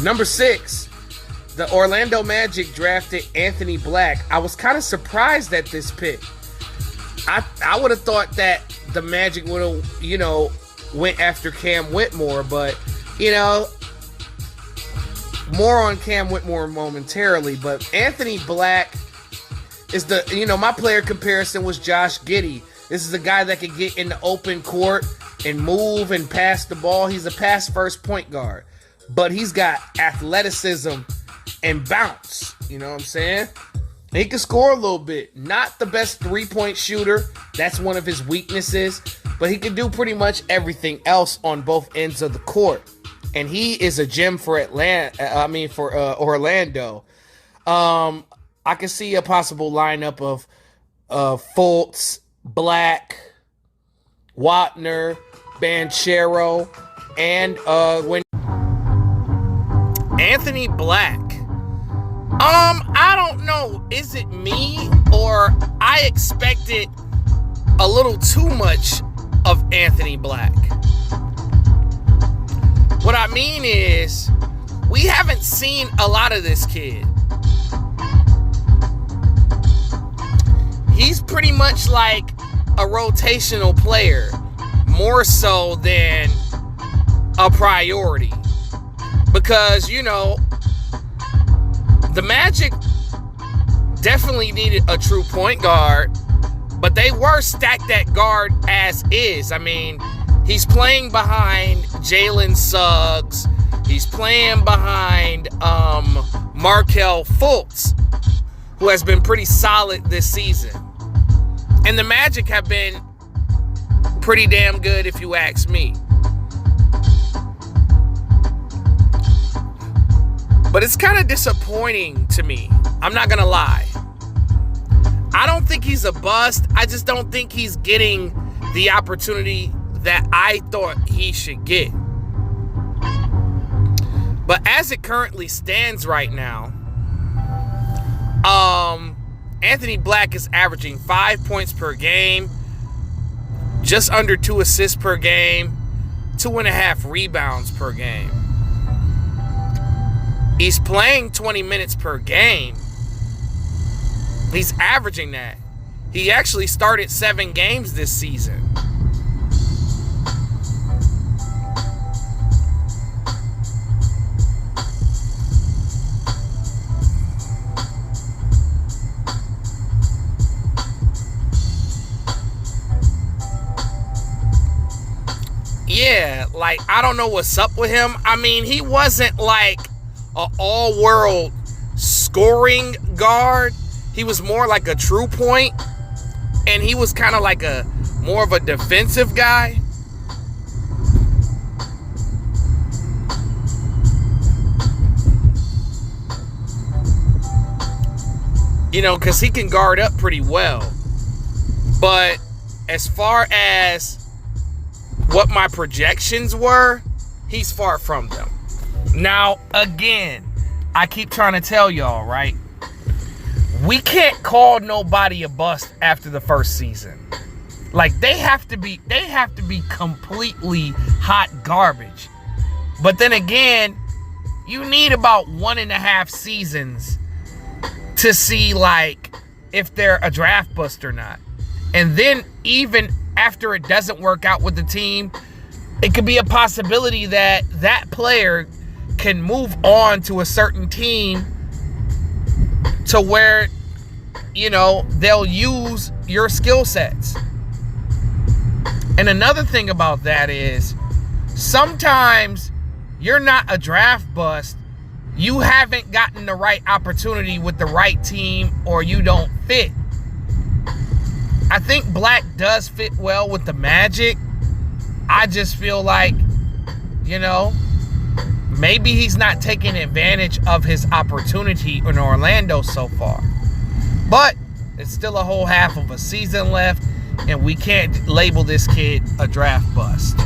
Number 6, the Orlando Magic drafted Anthony Black. I was kind of surprised at this pick. I would have thought that the Magic would have, went after Cam Whitmore, but, more on Cam Whitmore momentarily. But Anthony Black is my player comparison was Josh Giddey. This is a guy that can get in the open court and move and pass the ball. He's a pass-first point guard, but he's got athleticism and bounce. You know what I'm saying? He can score a little bit. Not the best three-point shooter. That's one of his weaknesses. But he can do pretty much everything else on both ends of the court. And he is a gem for Orlando. I can see a possible lineup of Fultz, Black, Wapner, Banchero, and Anthony Black. I don't know. Is it me or I expected a little too much of Anthony Black? What I mean is, we haven't seen a lot of this kid. He's pretty much like a rotational player, more so than a priority. Because, the Magic definitely needed a true point guard, but they were stacked at guard as is. I mean, he's playing behind Jalen Suggs. He's playing behind Markelle Fultz, who has been pretty solid this season. And the Magic have been pretty damn good, if you ask me. But it's kind of disappointing to me. I'm not going to lie. I don't think he's a bust. I just don't think he's getting the opportunity that I thought he should get. But as it currently stands right now, Anthony Black is averaging 5 points per game, just under 2 assists per game, 2.5 rebounds per game. He's playing 20 minutes per game. He's averaging that. He actually started 7 games this season. Yeah, I don't know what's up with him. I mean, he wasn't like an all-world scoring guard. He was more like a true point, and he was kind of like more of a defensive guy. Because he can guard up pretty well. But as far as what my projections were, he's far from them. Now, again, I keep trying to tell y'all, right? We can't call nobody a bust after the first season. They have to be completely hot garbage. But then again, you need about 1.5 seasons to see if they're a draft bust or not. And then even after it doesn't work out with the team, it could be a possibility that that player can move on to a certain team to where, they'll use your skill sets. And another thing about that is, sometimes you're not a draft bust. You haven't gotten the right opportunity with the right team, or you don't fit. I think Black does fit well with the Magic. I just feel like, maybe he's not taking advantage of his opportunity in Orlando so far. But it's still a whole half of a season left, and we can't label this kid a draft bust.